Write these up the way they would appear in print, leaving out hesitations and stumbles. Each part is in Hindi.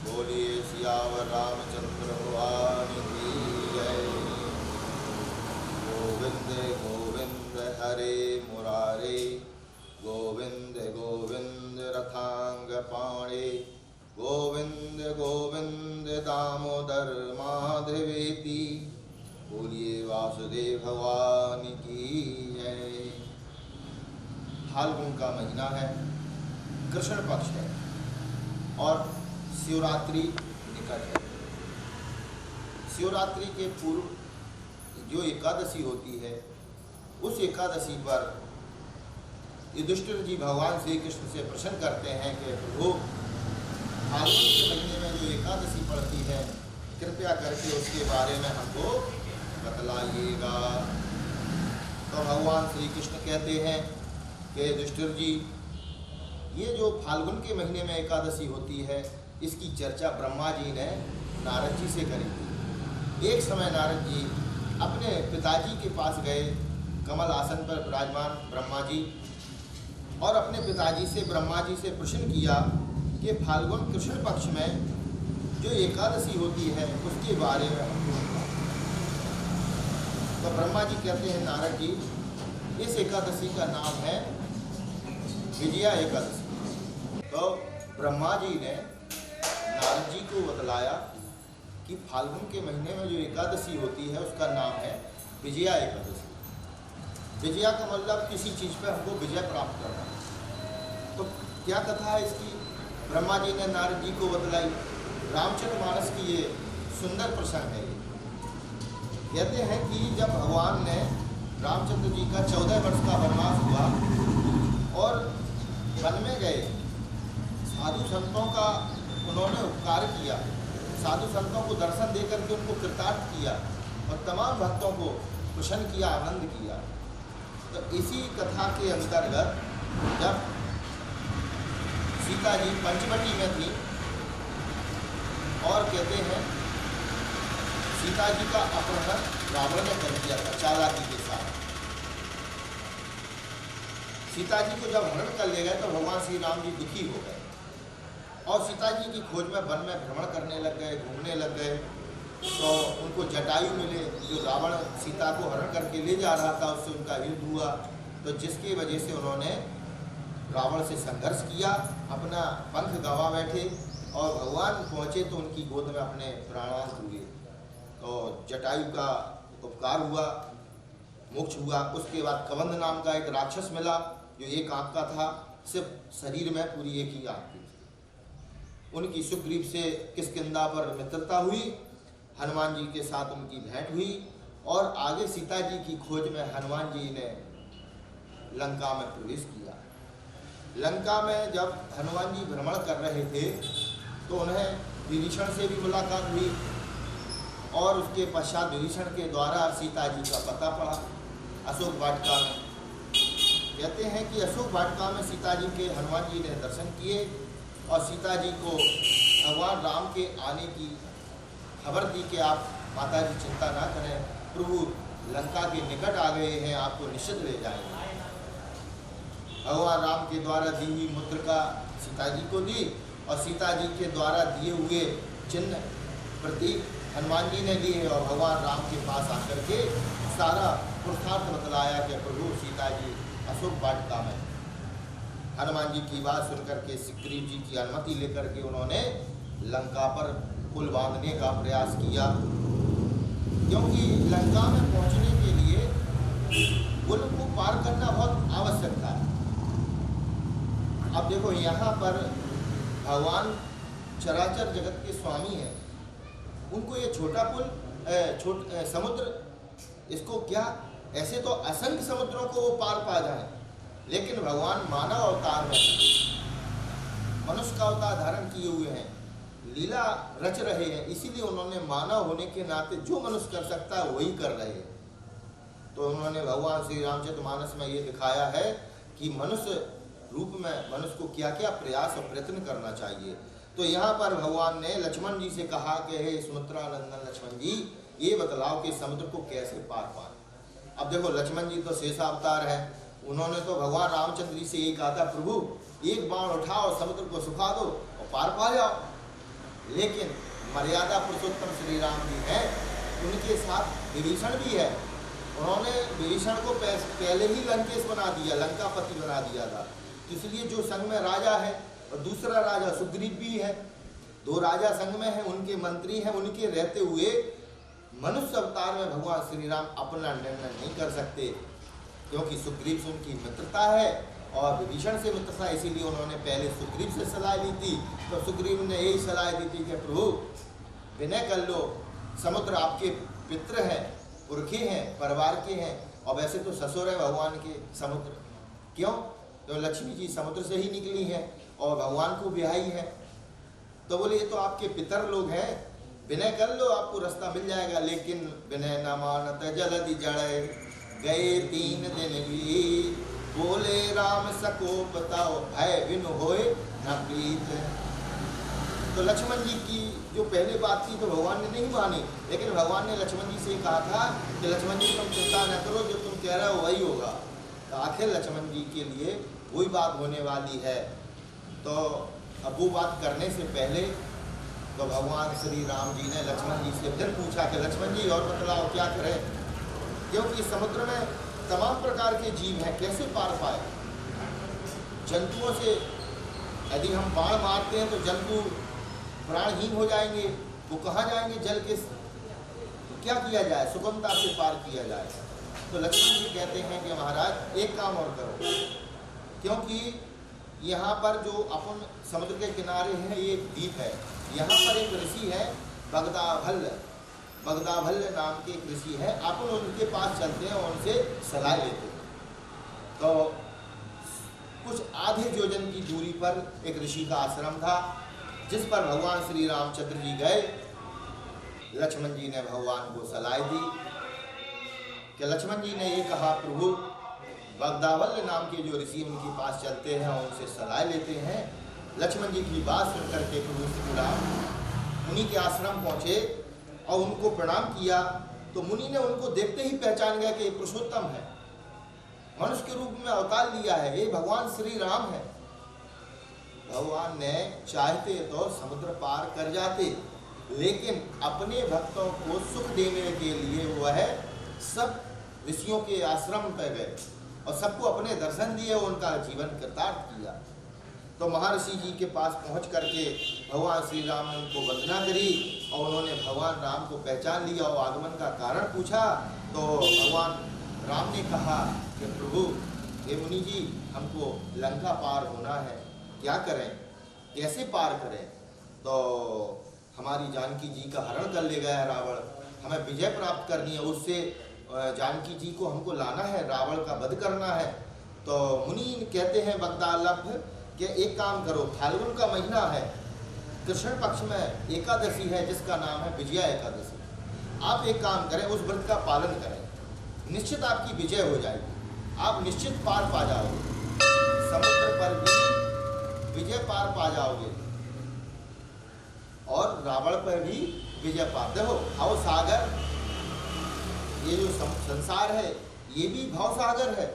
बोलिए सियावर रामचंद्र भगवान की जय। गोविंद गोविंद हरे मुरारे, गोविंद गोविंद रथांग पाणे, गोविंद गोविंद दामोदर माधवेति। बोलिए वासुदेव भगवान की जय। फाल्गुन का महीना है, कृष्ण पक्ष है और शिवरात्रि निकट है। शिवरात्रि के पूर्व जो एकादशी होती है, उस एकादशी पर युधिष्ठिर जी भगवान श्री कृष्ण से प्रश्न करते हैं कि प्रभु, फाल्गुन के महीने में जो एकादशी पड़ती है, कृपया करके उसके बारे में हमको बतलाइएगा। तो भगवान श्री कृष्ण कहते हैं कि युधिष्ठिर जी, ये जो फाल्गुन के महीने में एकादशी होती है, इसकी चर्चा ब्रह्मा जी ने नारद जी से करी थी। एक समय नारद जी अपने पिताजी के पास गए, कमल आसन पर विराजमान ब्रह्मा जी, और अपने पिताजी से ब्रह्मा जी से प्रश्न किया कि फाल्गुन कृष्ण पक्ष में जो एकादशी होती है उसके बारे में हमको बताओ। तो ब्रह्मा जी कहते हैं, नारद जी, इस एकादशी का नाम है विजया एकादशी। तो ब्रह्मा जी ने नारद जी को बतलाया कि फाल्गुन के महीने में जो एकादशी होती है उसका नाम है विजया एकादशी। विजया का मतलब किसी चीज़ पर हमको विजय प्राप्त करना। तो क्या कथा है इसकी? ब्रह्मा जी ने नारद जी को बतलाई। रामचरितमानस की ये सुंदर प्रसंग है। कहते हैं कि जब भगवान ने रामचंद्र जी का 14 वर्ष का वनवास हुआ और वन में गए, साधु संतों का उन्होंने उपकार किया, साधु संतों को दर्शन दे करके उनको कृतार्थ किया और तमाम भक्तों को प्रसन्न किया, आनंद किया। तो इसी कथा के अंतर्गत जब सीता जी पंचवटी में थी और कहते हैं सीता जी का अपहरण रावण ने कर दिया था चालाकी के साथ। सीता जी को जब हरण कर ले गए तो भगवान श्री राम जी दुखी हो गए और सीता जी की खोज में वन में भ्रमण करने लग गए, घूमने लग गए। तो उनको जटायु मिले, जो रावण सीता को हरण करके ले जा रहा था, उससे उनका युद्ध हुआ। तो जिसकी वजह से उन्होंने रावण से संघर्ष किया, अपना पंख गंवा बैठे और भगवान पहुँचे तो उनकी गोद में अपने प्राणांत हुए। तो जटायु का उपकार हुआ, मोक्ष हुआ। उसके बाद कबंध नाम का एक राक्षस मिला जो एक आँख का था, सिर्फ शरीर में पूरी एक ही आँख थी। उनकी सुग्रीव से किष्किंधा पर मित्रता हुई, हनुमान जी के साथ उनकी भेंट हुई और आगे सीता जी की खोज में हनुमान जी ने लंका में प्रवेश किया। लंका में जब हनुमान जी भ्रमण कर रहे थे तो उन्हें विभीषण से भी मुलाकात हुई और उसके पश्चात विभीषण के द्वारा सीता जी का पता पड़ा अशोक वाटिका में। कहते हैं कि अशोक वाटिका में सीता जी के हनुमान जी ने दर्शन किए और सीता जी को भगवान राम के आने की खबर दी कि आप माता जी चिंता ना करें, प्रभु लंका के निकट आ गए हैं, आपको निश्चित ले जाएंगे। भगवान राम के द्वारा दी हुई मुद्रिका सीता जी को दी और सीता जी के द्वारा दिए हुए चिन्ह प्रतीक हनुमान जी ने लिए और भगवान राम के पास आकर के सारा पुरुषार्थ बतलाया कि प्रभु सीता जी अशोक वाटिका में। हनुमान जी की बात सुनकर के सुग्रीव जी की अनुमति लेकर के उन्होंने लंका पर पुल बांधने का प्रयास किया, क्योंकि लंका में पहुंचने के लिए पुल को पार करना बहुत आवश्यक था। अब देखो, यहाँ पर भगवान चराचर जगत के स्वामी हैं, उनको ये छोटा पुल समुद्र, इसको क्या, ऐसे तो असंख्य समुद्रों को वो पार पा जाए, लेकिन भगवान मानव अवतार में मनुष्य का अवतार धारण किए हुए हैं, लीला रच रहे हैं, इसीलिए उन्होंने मानव होने के नाते जो मनुष्य कर सकता है वही कर रहे हैं। तो उन्होंने भगवान श्री रामचरितमानस में ये दिखाया है कि मनुष्य रूप में मनुष्य को क्या क्या प्रयास और प्रयत्न करना चाहिए। तो यहाँ पर भगवान ने लक्ष्मण जी से कहा कि हे सुमित्रा नंदन लक्ष्मण जी, ये बतलाओ कि समुद्र को कैसे पार पाए। अब देखो, लक्ष्मण जी तो शेषावतार है, उन्होंने तो भगवान रामचंद्र जी से ये कहा था, प्रभु एक बाण उठाओ, समुद्र को सुखा दो और पार पा जाओ। लेकिन मर्यादा पुरुषोत्तम श्री राम जी हैं, उनके साथ विभीषण भी है। उन्होंने विभीषण को पहले ही लंकेश बना दिया, लंकापति बना दिया था। इसलिए जो संग में राजा है और दूसरा राजा सुग्रीव भी है, दो राजा संग में हैं, उनके मंत्री हैं, उनके रहते हुए मनुष्य अवतार में भगवान श्री राम अपना निर्णय नहीं कर सकते, क्योंकि सुग्रीव से उनकी मित्रता है और विभीषण से मित्रता, इसीलिए उन्होंने पहले सुग्रीव से सलाह ली थी। तो सुग्रीव ने यही सलाह दी थी कि प्रभु विनय कर लो, समुद्र आपके पित्र हैं, पुरखे हैं, परिवार के हैं, और वैसे तो ससुर है भगवान के समुद्र। क्यों? तो लक्ष्मी जी समुद्र से ही निकली हैं और भगवान को ब्याही है। तो बोले ये तो आपके पितर लोग हैं, विनय कर लो, आपको रास्ता मिल जाएगा। लेकिन विनय न मानत जलधि जड़े, गए 3 दिन भी, बोले राम सको बताओ, भय बिनु होए न प्रीत। तो लक्ष्मण जी की जो पहले बात थी तो भगवान ने नहीं मानी, लेकिन भगवान ने लक्ष्मण जी से कहा था कि लक्ष्मण जी तुम चिंता न करो, जो तुम कह रहे हो वही होगा। तो आखिर लक्ष्मण जी के लिए वही बात होने वाली है। तो अब वो बात करने से पहले तो भगवान श्री राम जी ने लक्ष्मण जी से फिर पूछा कि लक्ष्मण जी और बतलाओ क्या करें, क्योंकि समुद्र में तमाम प्रकार के जीव हैं, कैसे पार पाए। जंतुओं से यदि हम बाण मारते हैं तो जंतु प्राणहीन हो जाएंगे, वो कहाँ जाएंगे जल के, तो क्या किया जाए, सुगमता से पार किया जाए। तो लक्ष्मण जी कहते हैं कि महाराज एक काम और करो, क्योंकि यहाँ पर जो अपन समुद्र के किनारे हैं ये एक द्वीप है, यहाँ पर एक ऋषि है बगदाभल्ल, बगदाभल्ल नाम के एक ऋषि है, अपन उनके पास चलते हैं और उनसे सलाह लेते हैं। तो कुछ आधे योजन की दूरी पर एक ऋषि का आश्रम था, जिस पर भगवान श्री रामचंद्र जी गए। लक्ष्मण जी ने भगवान को सलाह दी कि लक्ष्मण जी ने ये कहा प्रभु बगदावल्य नाम के जो ऋषि उनके पास चलते हैं और उनसे सलाह लेते हैं। लक्ष्मण जी की बात सुन करके प्रभु श्री राम मुनि के आश्रम पहुँचे और उनको प्रणाम किया। तो मुनि ने उनको देखते ही पहचान गया कि ये पुरुषोत्तम है, मनुष्य के रूप में अवतार लिया है, ये भगवान श्री राम है। भगवान ने चाहते तो समुद्र पार कर जाते, लेकिन अपने भक्तों को सुख देने के लिए वह सब ऋषियों के आश्रम पर गए और सबको अपने दर्शन दिए, उनका जीवन कृतार्थ किया। तो महर्षि जी के पास पहुंच करके भगवान श्री राम ने उनको वंदना करी और उन्होंने भगवान राम को पहचान लिया और आगमन का कारण पूछा। तो भगवान राम ने कहा कि प्रभु हे मुनि जी, हमको लंका पार होना है, क्या करें, कैसे पार करें। तो हमारी जानकी जी का हरण कर ले गया है रावण, हमें विजय प्राप्त करनी है, उससे जानकी जी को हमको लाना है, रावण का वध करना है। तो मुनि कहते हैं बगदालभ कि एक काम करो, फाल्गुन का महीना है, कृष्ण पक्ष में एकादशी है जिसका नाम है विजया एकादशी, आप एक काम करें, उस व्रत का पालन करें, निश्चित आपकी विजय हो जाएगी, आप निश्चित पार पा जाओगे, समुद्र पर भी विजय पार पा जाओगे और रावण पर भी विजय पा। देखो भाव सागर, ये जो संसार है ये भी भाव सागर है।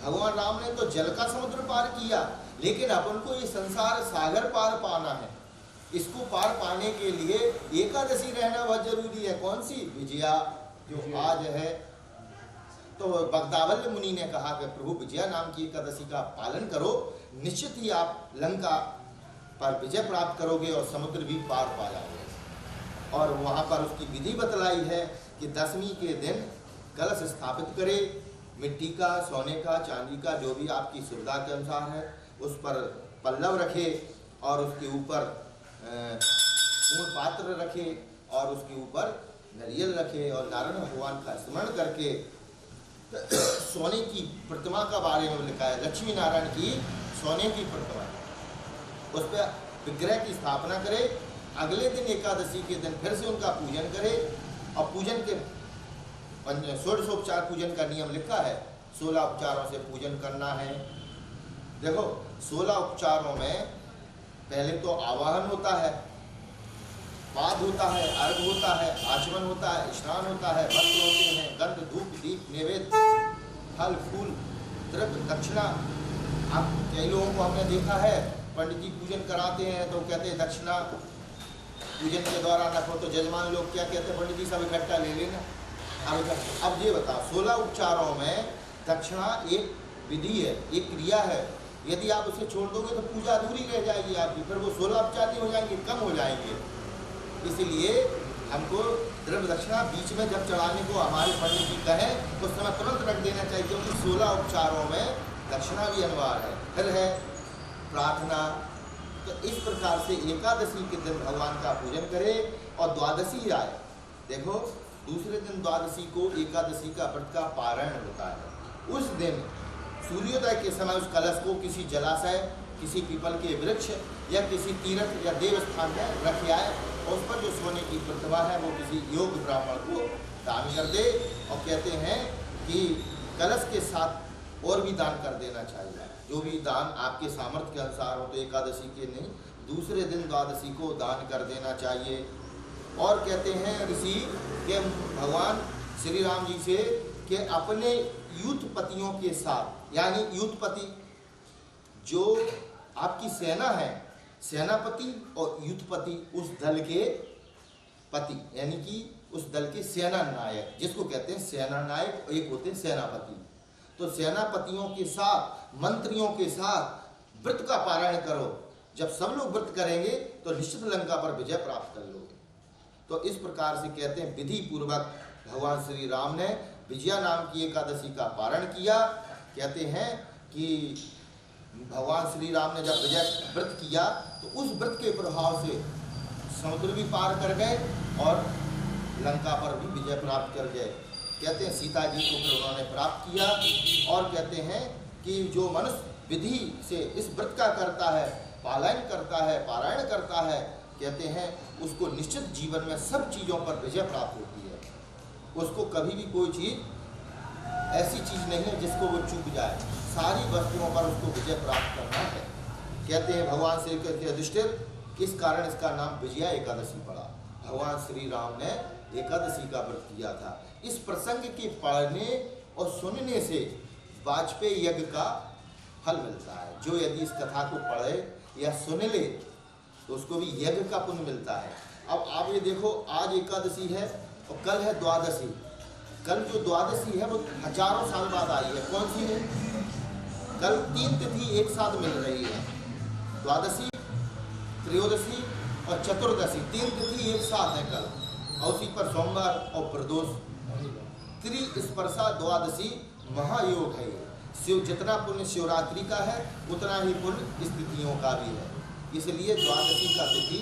भगवान राम ने तो जल का समुद्र पार किया, लेकिन अपन को ये संसार सागर पार पाना है। इसको पार पाने के लिए एकादशी रहना बहुत जरूरी है। कौन सी? विजया, जो आज है। तो बगदावल्य मुनि ने कहा कि प्रभु विजया नाम की एकादशी का पालन करो, निश्चित ही आप लंका पर विजय प्राप्त करोगे और समुद्र भी पार पा जाओगे। और वहाँ पर उसकी विधि बतलाई है कि दशमी के दिन कलश स्थापित करे, मिट्टी का, सोने का, चांदी का, जो भी आपकी सुविधा के अनुसार है, उस पर पल्लव रखे और उसके ऊपर पूर्ण पात्र रखे और उसके ऊपर नारियल रखे और नारायण भगवान का स्मरण करके सोने की प्रतिमा का बारे में लिखा है, लक्ष्मी नारायण की सोने की प्रतिमा, उस पर विग्रह की स्थापना करे। अगले दिन एकादशी के दिन फिर से उनका पूजन करे और पूजन के 16 पूजन का नियम लिखा है, 16 उपचारों से पूजन करना है। देखो 16 उपचारों में पहले तो आवाहन होता है, पाद होता है, अर्घ होता है, आचमन होता है, स्नान होता है, वस्त्र होते हैं, गंध, धूप, दीप, नैवेद्य, फल, फूल, द्रव्य, दक्षिणा। अब कई लोगों को हमने देखा है पंडित जी पूजन कराते हैं तो कहते हैं दक्षिणा पूजन के दौरान रखो तो जजमान लोग क्या कहते हैं, पंडित जी सब इकट्ठा ले लेना। अब ये बताओ, 16 उपचारों में दक्षिणा एक विधि है, एक क्रिया है। यदि आप उसे छोड़ दोगे तो पूजा अधूरी रह जाएगी आपकी, फिर वो 16 उपचार नहीं हो जाएंगे, कम हो जाएंगे। इसलिए हमको द्रव्य दक्षिणा बीच में जब चढ़ाने को हमारे पंडित जी कहें उस समय तुरंत रख देना चाहिए, क्योंकि 16 उपचारों में दक्षिणा भी अनिवार्य है। फिर है प्रार्थना। तो इस प्रकार से एकादशी के दिन भगवान का पूजन करें और द्वादशी आए। देखो दूसरे दिन द्वादशी को एकादशी का व्रत का पारायण होता है। उस दिन सूर्योदय के समय उस कलश को किसी जलाशय, किसी पीपल के वृक्ष या किसी तीर्थ या देव स्थान में रख आए और उस पर जो सोने की प्रतिमा है वो किसी योग्य ब्राह्मण को दान कर दे। और कहते हैं कि कलश के साथ और भी दान कर देना चाहिए। जो भी दान आपके सामर्थ्य के अनुसार हो, तो एकादशी के नहीं, दूसरे दिन द्वादशी को दान कर देना चाहिए। और कहते हैं ऋषि के भगवान श्री राम जी से कि अपने युद्धपतियों के साथ, यानी युद्धपति जो आपकी सेना है, सेनापति और युद्धपति उस दल के पति, यानी कि उस दल के सेना नायक, जिसको कहते हैं सेना नायक, एक होते हैं सेनापति। तो सेनापतियों के साथ, मंत्रियों के साथ व्रत का पारायण करो। जब सब लोग व्रत करेंगे तो निश्चित लंका पर विजय प्राप्त कर लोगे। तो इस प्रकार से कहते हैं विधि पूर्वक भगवान श्री राम ने विजया नाम की एकादशी का पारण किया। कहते हैं कि भगवान श्री राम ने जब विजय व्रत किया तो उस व्रत के प्रभाव से समुद्र भी पार कर गए और लंका पर भी विजय प्राप्त कर गए। कहते हैं सीता जी को फिर उन्होंने प्राप्त किया। और कहते हैं कि जो मनुष्य विधि से इस व्रत का करता है, पालन करता है, पारायण करता है, कहते हैं उसको निश्चित जीवन में सब चीज़ों पर विजय प्राप्त होती है। उसको कभी भी कोई चीज़ ऐसी चीज़ नहीं है जिसको वो चूक जाए, सारी वस्तुओं पर उसको विजय प्राप्त करना है। कहते हैं भगवान श्री कृष्ण के युधिष्ठिर, किस कारण इसका नाम विजया एकादशी पड़ा। भगवान श्री राम ने एकादशी का व्रत किया था। इस प्रसंग के पढ़ने और सुनने से वाजपेयी यज्ञ का फल मिलता है। जो यदि इस कथा को पढ़े या सुन ले तो उसको भी यज्ञ का पुण्य मिलता है। अब आप ये देखो, आज एकादशी है और कल है द्वादशी। कल जो द्वादशी है वो हजारों साल बाद आई है। कौन सी है? कल 3 तिथि एक साथ मिल रही है, द्वादशी, त्रयोदशी और चतुर्दशी, 3 तिथि एक साथ है कल। और उसी पर सोमवार और प्रदोष, त्रिस्पर्शा द्वादशी महायोग है। शिव जितना पुण्य शिवरात्रि का है उतना ही पुण्य इस तिथियों का भी है। इसलिए द्वादशी का तिथि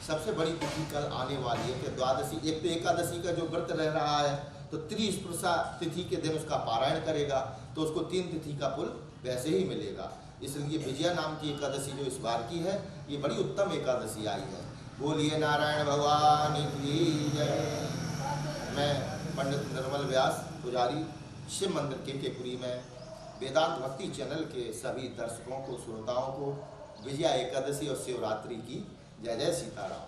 सबसे बड़ी तिथि कल आने वाली है। कि द्वादशी, एक तो एकादशी का जो व्रत रह रहा है तो त्रिस्पर्शा तिथि के दिन उसका पारायण करेगा तो उसको 3 तिथि का पुण्य वैसे ही मिलेगा। इसलिए विजया नाम की एकादशी जो इस बार की है ये बड़ी उत्तम एकादशी आई है। बोलिए नारायण भगवान की जय। मैं पंडित निर्मल व्यास, पुजारी, शिव मंदिर केकेपुरी में वेदांत भक्ति चैनल के सभी दर्शकों को, श्रोताओं को विजया एकादशी और शिवरात्रि की जय जय सीताराम।